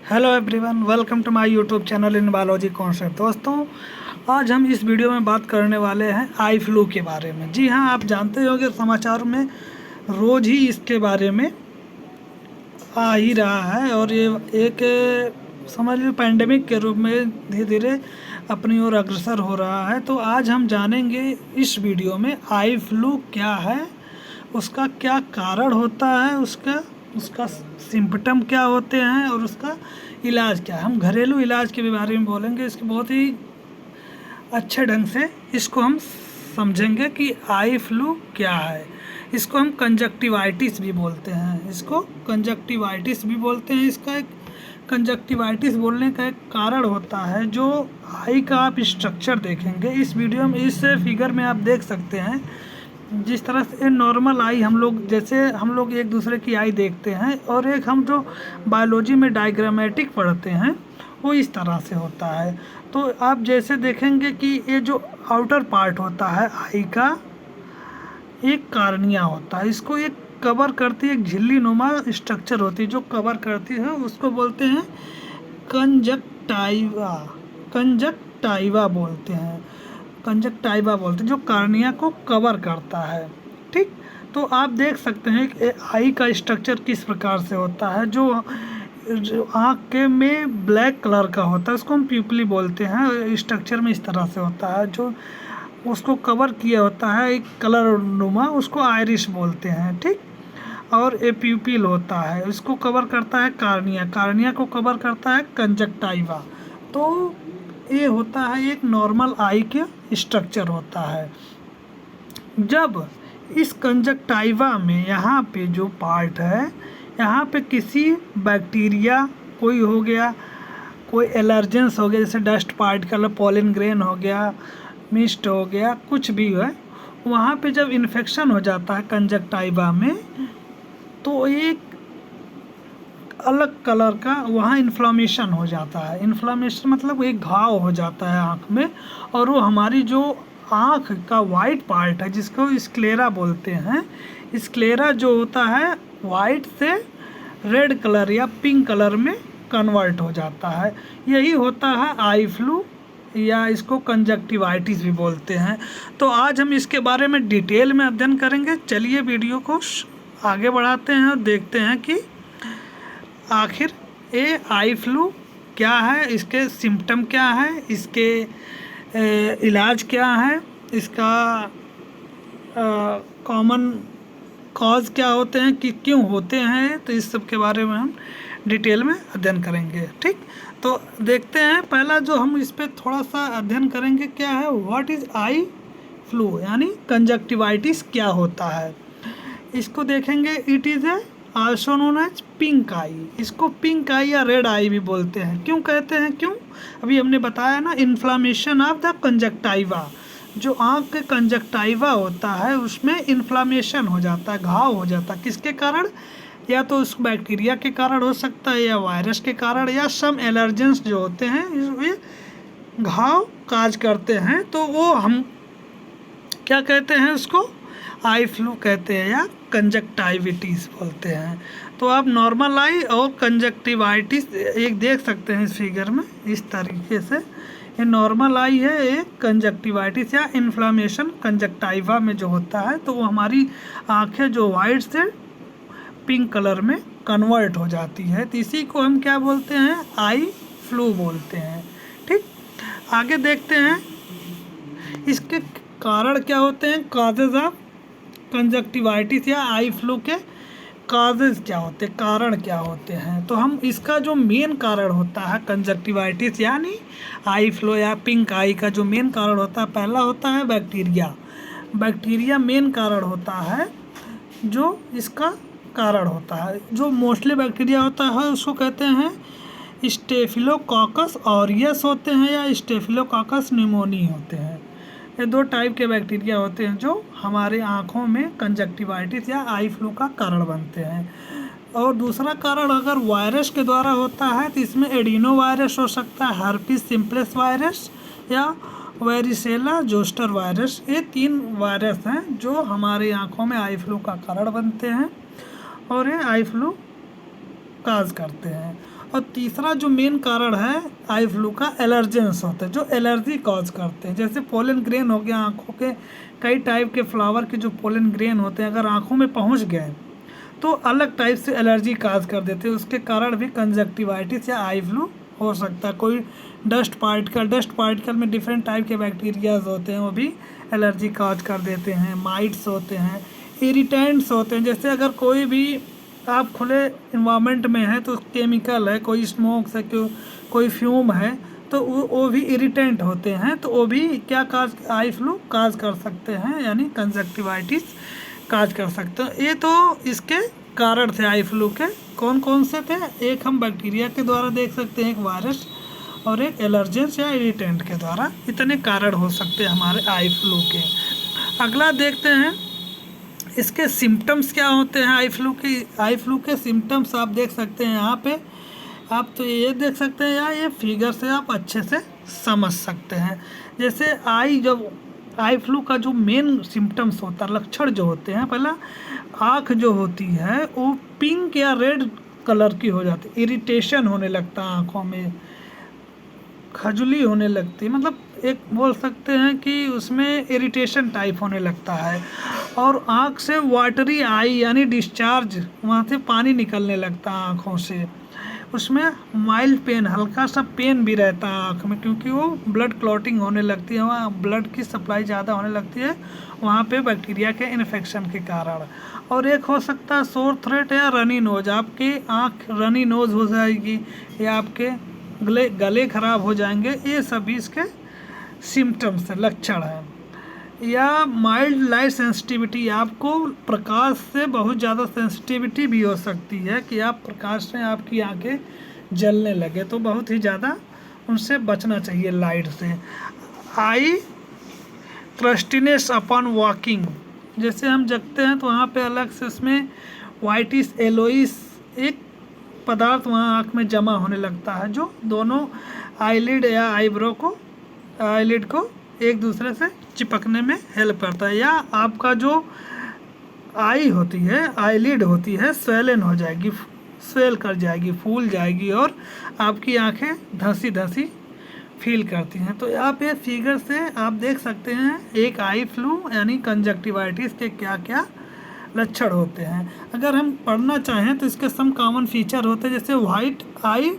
Hello everyone, welcome to my YouTube channel in biology concept. दोस्तों, आज हम इस वीडियो में बात करने वाले हैं आई फ्लू के बारे में। जी हाँ, आप जानते होंगे समाचार में रोज़ ही इसके बारे में आ ही रहा है और ये एक समझ लीजिए पैंडेमिक के रूप में धीरे धीरे अपनी ओर अग्रसर हो रहा है। तो आज हम जानेंगे इस वीडियो में आई फ्लू क्या है, उसका क्या कारण होता है, उसका उसका सिम्पटम क्या होते हैं और उसका इलाज क्या है। हम घरेलू इलाज के बारे में बोलेंगे, इसके बहुत ही अच्छे ढंग से इसको हम समझेंगे कि आई फ्लू क्या है। इसको हम कंजक्टिवाइटिस भी बोलते हैं, इसका एक कंजक्टिवाइटिस बोलने का एक कारण होता है। जो आई का आप स्ट्रक्चर देखेंगे इस वीडियो में, इस फिगर में आप देख सकते हैं जिस तरह से नॉर्मल आई हम लोग एक दूसरे की आई देखते हैं, और एक हम जो बायोलॉजी में डायग्रामेटिक पढ़ते हैं वो इस तरह से होता है। तो आप जैसे देखेंगे कि ये जो आउटर पार्ट होता है आई का, एक कार्निया होता है, इसको एक कवर करती है, एक झिल्ली नुमा स्ट्रक्चर होती है जो कवर करती है, उसको बोलते हैं कंजक्टाइवा बोलते हैं, जो कार्निया को कवर करता है। ठीक, तो आप देख सकते हैं कि आई का स्ट्रक्चर किस प्रकार से होता है। जो आँख के में ब्लैक कलर का होता है उसको हम प्यूपली बोलते हैं, स्ट्रक्चर में इस तरह से होता है। जो उसको कवर किया होता है एक कलर नुमा, उसको आयरिश बोलते हैं। ठीक, और ए प्यूपिल होता है, इसको कवर करता है कार्निया को कवर करता है कंजक्टाइवा। तो ये होता है एक नॉर्मल आई के स्ट्रक्चर होता है। जब इस कंजक्टाइवा में यहाँ पे जो पार्ट है, यहाँ पे किसी बैक्टीरिया कोई हो गया, कोई एलर्जेंस हो गया, जैसे डस्ट पार्टिकल, पॉलन ग्रेन हो गया, मिस्ट हो गया, कुछ भी है, वहाँ पे जब इन्फेक्शन हो जाता है कंजक्टाइवा में, तो एक अलग कलर का वहाँ इन्फ्लामेशन हो जाता है। इन्फ्लामेशन मतलब एक घाव हो जाता है आँख में, और वो हमारी जो आँख का वाइट पार्ट है जिसको स्क्लेरा बोलते हैं, स्क्लेरा जो होता है वाइट से रेड कलर या पिंक कलर में कन्वर्ट हो जाता है। यही होता है आई फ्लू, या इसको कंजक्टिवाइटिस भी बोलते हैं। तो आज हम इसके बारे में डिटेल में अध्ययन करेंगे। चलिए वीडियो को आगे बढ़ाते हैं और देखते हैं कि आखिर ये आई फ्लू क्या है, इसके सिम्टम क्या है, इसके इलाज क्या है, इसका कॉमन कॉज क्या होते हैं, कि क्यों होते हैं। तो इस सब के बारे में हम डिटेल में अध्ययन करेंगे। ठीक, तो देखते हैं। पहला जो हम इस पर थोड़ा सा अध्ययन करेंगे क्या है, व्हाट इज़ आई फ्लू, यानी कंजक्टिवाइटिस क्या होता है। इसको देखेंगे, it is a also known as pink eye. इसको पिंक आई या रेड आई भी बोलते हैं। क्यों कहते हैं, क्यों, अभी हमने बताया ना, इन्फ्लामेशन ऑफ द कंजक्टाइवा। जो आँख के कंजक्टाइवा होता है उसमें इन्फ्लामेशन हो जाता है, घाव हो जाता है। किसके कारण, या तो उस बैक्टीरिया के कारण हो सकता है, या वायरस के कारण, या सम एलर्जेंस जो होते हैं वे घाव काज करते हैं। तो वो हम क्या कहते हैं, उसको आई फ्लू कहते हैं या कंजक्टाइविटीज़ बोलते हैं। तो आप नॉर्मल आई और कंजक्टिवाइटिस एक देख सकते हैं इस फिगर में, इस तरीके से ये नॉर्मल आई है, एक कंजक्टिवाइटिस या इन्फ्लामेशन कंजक्टाइवा में जो होता है, तो वो हमारी आँखें जो वाइट से पिंक कलर में कन्वर्ट हो जाती है। तो इसी को हम क्या बोलते हैं, आई फ्लू बोलते हैं। ठीक, आगे देखते हैं इसके कारण क्या होते हैं, कॉजेज ऑफ कंजक्टिवाइटिस या आई फ्लू के काजेज क्या होते हैं, कारण क्या होते हैं। तो हम इसका जो मेन कारण होता है कंजक्टिवाइटिस यानी आई फ्लू या पिंक आई का जो मेन कारण होता है, पहला होता है बैक्टीरिया मेन कारण होता है, जो इसका कारण होता है। जो मोस्टली बैक्टीरिया होता है उसको कहते हैं स्टेफिलोकोकस ऑरियस होते हैं या स्टेफिलोकोकस निमोनी होते हैं। ये दो टाइप के बैक्टीरिया होते हैं जो हमारे आँखों में कंजक्टिवाइटिस या आई फ्लू का कारण बनते हैं। और दूसरा कारण अगर वायरस के द्वारा होता है तो इसमें एडिनो वायरस हो सकता है, हर्पिस सिम्प्लेक्स वायरस या वेरिसेला जोस्टर वायरस। ये 3 वायरस हैं जो हमारे आँखों में आई फ्लू का कारण बनते हैं और ये आई फ्लू काज करते हैं। और तीसरा जो मेन कारण है आई फ्लू का, एलर्जेंस होते हैं जो एलर्जी कॉज करते हैं। जैसे पोलन ग्रेन हो गया, आँखों के कई टाइप के फ्लावर के जो पोलन ग्रेन होते हैं अगर आँखों में पहुँच गए तो अलग टाइप से एलर्जी काज कर देते हैं, उसके कारण भी कंजक्टिवाइटिस या आई फ्लू हो सकता है। कोई डस्ट पार्टिकल में डिफरेंट टाइप के बैक्टीरियाज होते हैं, वो भी एलर्जी काज कर देते हैं। माइट्स होते हैं, इरिटेंट्स होते हैं, जैसे अगर कोई भी आप खुले इन्वायरमेंट में है तो केमिकल है, कोई स्मोक से कोई फ्यूम है तो वो भी इरिटेंट होते हैं, तो वो भी क्या काज आई फ्लू काज कर सकते हैं, यानी कंजक्टिवाइटिस काज कर सकते हैं। ये तो इसके कारण थे आई फ्लू के। कौन कौन से थे? एक हम बैक्टीरिया के द्वारा देख सकते हैं, एक वायरस, और एक एलर्जेंस या इरिटेंट के द्वारा। इतने कारण हो सकते हैं हमारे आई फ्लू के। अगला देखते हैं इसके सिम्टम्स क्या होते हैं आई फ्लू की। आई फ्लू के सिम्टम्स आप देख सकते हैं यहाँ पे, आप तो ये देख सकते हैं या ये फिगर से आप अच्छे से समझ सकते हैं। जैसे आई फ्लू का जो मेन सिम्टम्स होता है, लक्षण जो होते हैं, पहला आँख जो होती है वो पिंक या रेड कलर की हो जाती है, इरिटेशन होने लगता है आँखों में, खजुली होने लगती है, मतलब एक बोल सकते हैं कि उसमें इरिटेशन टाइप होने लगता है। और आँख से वाटरी आई यानी डिस्चार्ज, वहाँ से पानी निकलने लगता है आँखों से। उसमें माइल्ड पेन, हल्का सा पेन भी रहता है आँख में, क्योंकि वो ब्लड क्लॉटिंग होने लगती है, वहाँ ब्लड की सप्लाई ज़्यादा होने लगती है वहाँ पे बैक्टीरिया के इन्फेक्शन के कारण। और एक हो सकता है सोर थ्रोट या रनी नोज, आपकी आँख रनी नोज हो जाएगी या आपके गले खराब हो जाएंगे, ये सभी इसके सिम्टम्स लक्षण हैं। या माइल्ड लाइट सेंसिटिविटी, आपको प्रकाश से बहुत ज़्यादा सेंसिटिविटी भी हो सकती है कि आप प्रकाश से आपकी आंखें जलने लगे, तो बहुत ही ज़्यादा उनसे बचना चाहिए लाइट से। आई क्रस्टिनेस अपॉन वॉकिंग, जैसे हम जगते हैं तो वहाँ पे अलग से उसमें वाइटिस एलोइस एक पदार्थ वहाँ आँख में जमा होने लगता है, जो दोनों आईलिड या आईलिड को एक दूसरे से चिपकने में हेल्प करता है। या आपका जो आई होती है, आईलिड होती है, स्वेलन हो जाएगी, स्वेल कर जाएगी, फूल जाएगी और आपकी आंखें धंसी धंसी फील करती हैं। तो आप ये फिगर से आप देख सकते हैं एक आई फ्लू यानी कंजक्टिवाइटिस के क्या क्या लक्षण होते हैं। अगर हम पढ़ना चाहें तो इसके सम कॉमन फीचर होते हैं, जैसे वाइट आई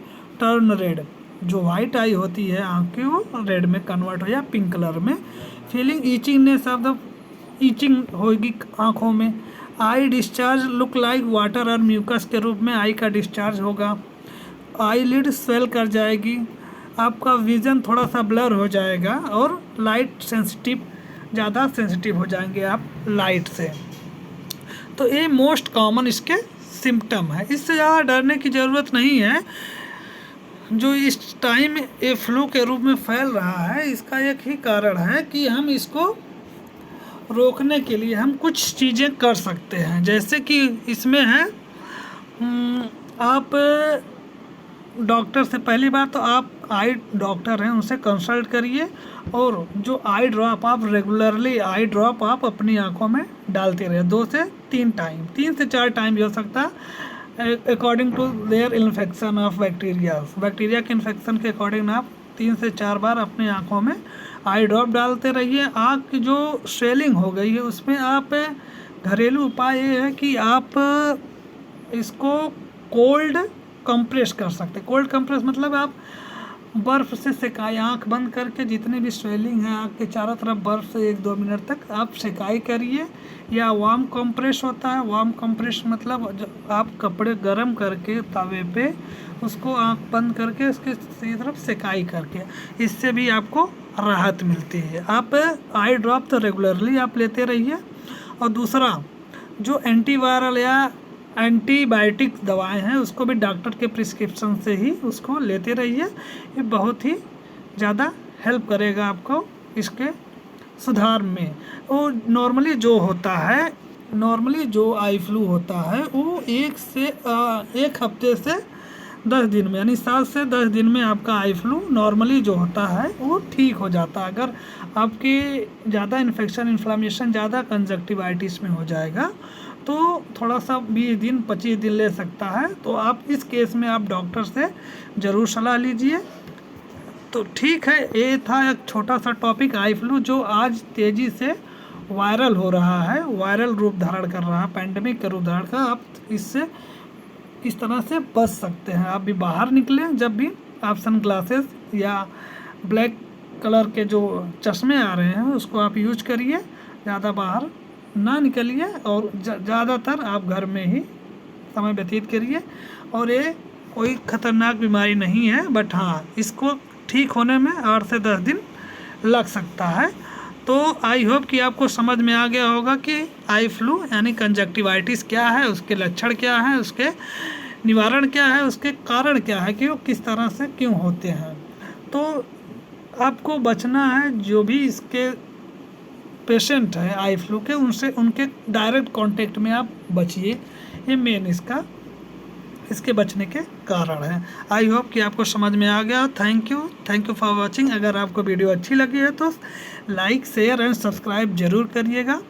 टर्न रेड, जो वाइट आई होती है आँख की वो रेड में कन्वर्ट हो या पिंक कलर में। फीलिंग ईचिंगनेस ऑफ द ईचिंग होगी आँखों में। आई डिस्चार्ज लुक लाइक वाटर और म्यूकस के रूप में आई का डिस्चार्ज होगा। आई लिड स्वेल कर जाएगी, आपका विज़न थोड़ा सा ब्लर हो जाएगा और लाइट सेंसिटिव, ज़्यादा सेंसिटिव हो जाएंगे आप लाइट से। तो ये मोस्ट कॉमन इसके सिम्टम है, इससे ज़्यादा डरने की ज़रूरत नहीं है। जो इस टाइम ये फ्लू के रूप में फैल रहा है, इसका एक ही कारण है कि हम इसको रोकने के लिए हम कुछ चीज़ें कर सकते हैं। जैसे कि इसमें है आप डॉक्टर से, पहली बार तो आप आई डॉक्टर हैं उनसे कंसल्ट करिए, और जो आई ड्रॉप आप रेगुलरली आई ड्रॉप आप अपनी आंखों में डालते रहिए 2 से 3 टाइम, 3 से 4 टाइम भी हो सकता है, according to their infection of bacteria के इन्फेक्शन के अकॉर्डिंग आप 3 से 4 बार अपनी आंखों में आई ड्रॉप डालते रहिए। आँख की जो स्वेलिंग हो गई है उसमें आप घरेलू उपाय ये है कि आप इसको कोल्ड कंप्रेस कर सकते हैं। कोल्ड कंप्रेस मतलब आप बर्फ़ से सेकाई, आँख बंद करके जितनी भी स्वेलिंग है आँख के चारों तरफ बर्फ़ से 1-2 मिनट तक आप सेकाई करिए। या वार्म कंप्रेस होता है, वार्म कंप्रेस मतलब आप कपड़े गर्म करके तवे पे उसको आँख बंद करके उसके सीधी तरफ सेकाई करके, इससे भी आपको राहत मिलती है। आप आई ड्रॉप तो रेगुलरली आप लेते रहिए। और दूसरा जो एंटीवायरल या एंटीबायोटिक दवाएं हैं उसको भी डॉक्टर के प्रिस्क्रिप्शन से ही उसको लेते रहिए। ये बहुत ही ज़्यादा हेल्प करेगा आपको इसके सुधार में। वो नॉर्मली जो आई फ्लू होता है वो 1 हफ्ते से 10 दिन में, यानी 7 से 10 दिन में आपका आई फ्लू नॉर्मली जो होता है वो ठीक हो जाता है। अगर आपकी ज़्यादा इन्फेक्शन, इन्फ्लामेशन ज़्यादा कंजक्टिवाइटिस में हो जाएगा तो थोड़ा सा 20 दिन 25 दिन ले सकता है। तो आप इस केस में आप डॉक्टर से ज़रूर सलाह लीजिए। तो ठीक है, ये था एक छोटा सा टॉपिक आई फ्लू जो आज तेज़ी से वायरल हो रहा है, वायरल रूप धारण कर रहा है, पैंडेमिक का रूप धारण कर। आप इससे इस तरह से बच सकते हैं। आप भी बाहर निकलें, जब भी आप सन ग्लासेस या ब्लैक कलर के जो चश्मे आ रहे हैं उसको आप यूज करिए, ज़्यादा बाहर ना निकलिए और ज़्यादातर आप घर में ही समय व्यतीत करिए। और ये कोई ख़तरनाक बीमारी नहीं है, बट हाँ इसको ठीक होने में 8 से 10 दिन लग सकता है। तो आई होप कि आपको समझ में आ गया होगा कि आई फ्लू यानी कंजक्टिवाइटिस क्या है, उसके लक्षण क्या हैं, उसके निवारण क्या है, उसके कारण क्या है कि वो किस तरह से क्यों होते हैं। तो आपको बचना है, जो भी इसके पेशेंट है आई फ्लू के, उनसे उनके डायरेक्ट कांटेक्ट में आप बचिए। ये मेन इसके बचने के कारण है। आई होप कि आपको समझ में आ गया। Thank you for watching. अगर आपको वीडियो अच्छी लगी है तो लाइक शेयर एंड सब्सक्राइब ज़रूर करिएगा।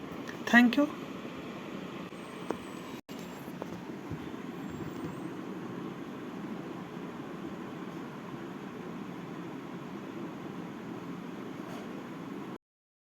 Thank you.